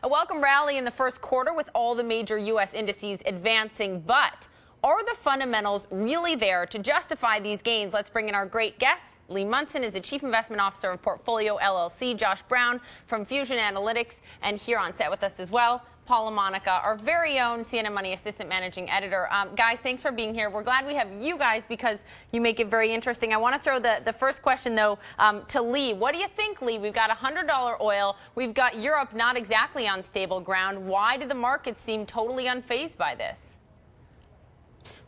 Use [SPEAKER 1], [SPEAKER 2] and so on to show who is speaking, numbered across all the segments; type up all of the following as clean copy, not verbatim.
[SPEAKER 1] A welcome rally in the first quarter with all the major U.S. indices advancing, but are the fundamentals really there to justify these gains? Let's bring in our great guests. Lee Munson is the Chief Investment Officer of Portfolio LLC. Josh Brown from Fusion Analytics, and here on set with us as well, Paul LaMonica, our very own CNN Money Assistant Managing Editor. Guys, thanks for being here. We're glad we have you guys because you make it very interesting. I want to throw the first question, though, to Lee. What do you think, Lee? We've got $100 oil. We've got Europe not exactly on stable ground. Why do the markets seem totally unfazed by this?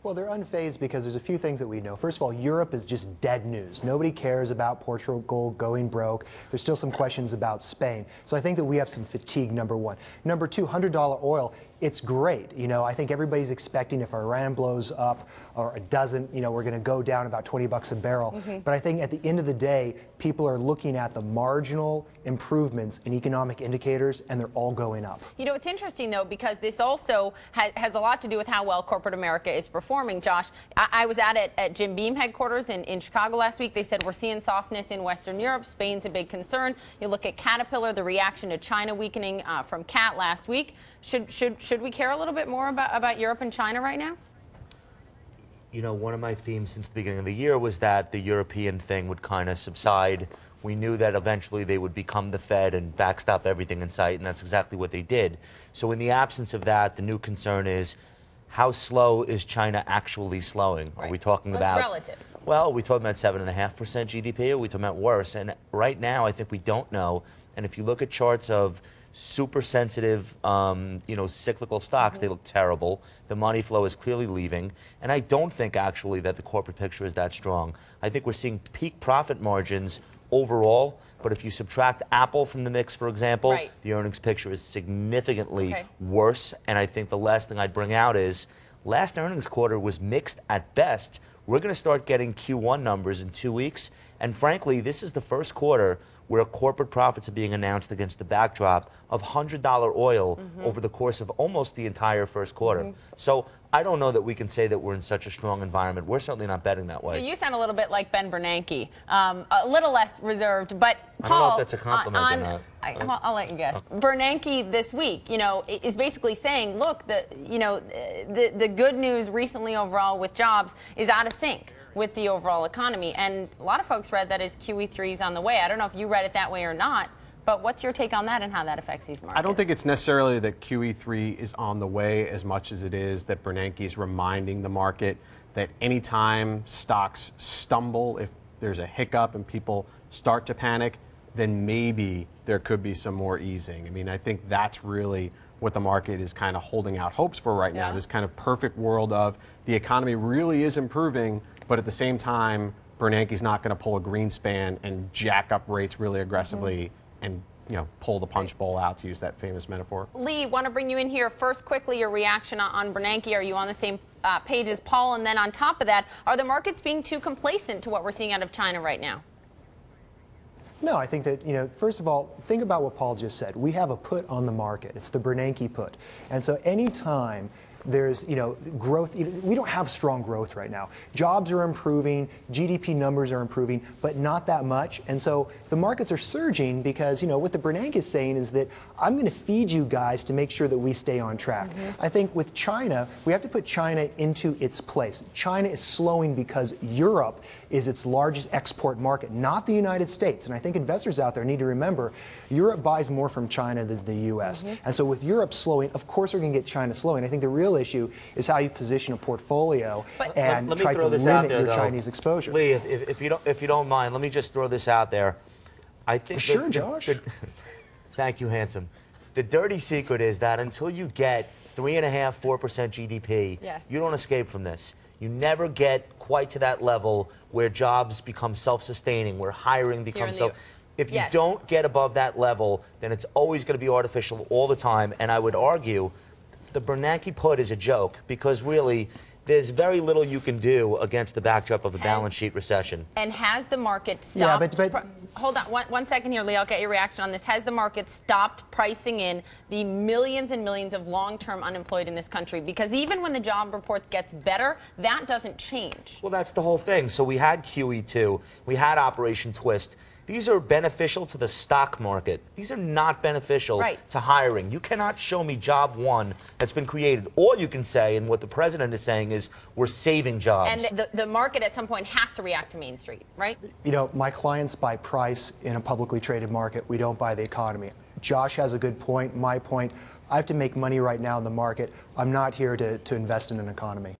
[SPEAKER 2] Well, they're unfazed because there's a few things that we know. First of all, Europe is just dead news. Nobody cares about Portugal going broke. There's still some questions about Spain. So I think that we have some fatigue, number one. Number two, $100 oil. It's great. You know, I think everybody's expecting if Iran blows up or it doesn't, you know, we're going to go down about 20 bucks a barrel. But I think at the end of the day, people are looking at the marginal improvements in economic indicators, and they're all going up.
[SPEAKER 1] You know, it's interesting, though, because this also has a lot to do with how well corporate America is performing, Josh. I was at Jim Beam headquarters in Chicago last week. They said we're seeing softness in Western Europe. Spain's a big concern. You look at Caterpillar, the reaction to China weakening from Cat last week. Should we care a little bit more about Europe and China right now?
[SPEAKER 3] You know, one of my themes since the beginning of the year was that the European thing would kind of subside. We knew that eventually they would become the Fed and backstop everything in sight, and that's exactly what they did. So in the absence of that, the new concern is how slow is China actually slowing?
[SPEAKER 1] Right.
[SPEAKER 3] Are we talking
[SPEAKER 1] What's
[SPEAKER 3] about
[SPEAKER 1] relative?
[SPEAKER 3] Well, are we talking about 7.5% GDP? Or are we talking about worse? And right now, I think we don't know. And if you look at charts of super sensitive, you know, cyclical stocks, they look terrible. The money flow is clearly leaving. And I don't think actually that the corporate picture is that strong. I think we're seeing peak profit margins overall, but if you subtract Apple from the mix, for example,
[SPEAKER 1] right,
[SPEAKER 3] the earnings picture is significantly worse. And I think the last thing I'd bring out is last earnings quarter was mixed at best. We're going to start getting Q1 numbers in 2 weeks. And frankly, this is the first quarter where corporate profits are being announced against the backdrop of $100 oil over the course of almost the entire first quarter. So I don't know that we can say that we're in such a strong environment. We're certainly not betting that way.
[SPEAKER 1] So you sound a little bit like Ben Bernanke, a little less reserved, but Paul,
[SPEAKER 3] I don't know if that's a compliment or not.
[SPEAKER 1] I'll let you guess. Bernanke this week, you know, is basically saying, look, the good news recently overall with jobs is out of sync with the overall economy, and a lot of folks read that as QE3 is on the way. I don't know if you read it that way or not, but what's your take on that and how that affects these markets?
[SPEAKER 4] I don't think it's necessarily that QE3 is on the way as much as it is that Bernanke is reminding the market that anytime stocks stumble, if there's a hiccup and people start to panic, then maybe there could be some more easing. I mean, I think that's really what the market is kind of holding out hopes for right now, this kind of perfect world of the economy really is improving, but at the same time, Bernanke's not going to pull a Greenspan and jack up rates really aggressively and, you know, pull the punch bowl out, to use that famous metaphor.
[SPEAKER 1] Lee, want to bring you in here. First, quickly, your reaction on Bernanke. Are you on the same page as Paul? And then on top of that, are the markets being too complacent to what we're seeing out of China right now?
[SPEAKER 2] No, I think that, you know, first of all, think about what Paul just said. We have a put on the market. It's the Bernanke put. And so anytime there's, you know, growth, we don't have strong growth right now. Jobs are improving, GDP numbers are improving, but not that much. And so the markets are surging because, you know, what the Bernanke is saying is that I'm going to feed you guys to make sure that we stay on track. I think with China, we have to put China into its place. China is slowing because Europe is its largest export market, not the United States. And I think investors out there need to remember Europe buys more from China than the U.S. And so with Europe slowing, of course we're going to get China slowing. I think the real issue is how you position a portfolio and
[SPEAKER 3] let me
[SPEAKER 2] try
[SPEAKER 3] throw
[SPEAKER 2] to
[SPEAKER 3] this out
[SPEAKER 2] limit
[SPEAKER 3] there,
[SPEAKER 2] your
[SPEAKER 3] though.
[SPEAKER 2] Chinese exposure.
[SPEAKER 3] Lee, if you don't mind, let me just throw this out there. I think
[SPEAKER 2] sure, Josh.
[SPEAKER 3] Thank you, handsome. The dirty secret is that until you get 3.5%, 4% GDP, you don't escape from this. You never get quite to that level where jobs become self-sustaining, where hiring becomes self. If you don't get above that level, then it's always going to be artificial all the time. And I would argue the Bernanke put is a joke because really there's very little you can do against the backdrop of a balance sheet recession.
[SPEAKER 1] And has the market stopped?
[SPEAKER 2] Yeah, but
[SPEAKER 1] hold on one second here, Lee. I'll get your reaction on this. Has the market stopped pricing in the millions and millions of long-term unemployed in this country? Because even when the job report gets better, that doesn't change.
[SPEAKER 3] Well, that's the whole thing. So we had QE2, we had Operation Twist. These are beneficial to the stock market. These are not beneficial to hiring. You cannot show me job one that's been created. All you can say, and what the president is saying, is we're saving jobs.
[SPEAKER 1] And the market at some point has to react to Main Street, right?
[SPEAKER 2] You know, my clients buy price in a publicly traded market. We don't buy the economy. Josh has a good point. My point, I have to make money right now in the market. I'm not here to invest in an economy.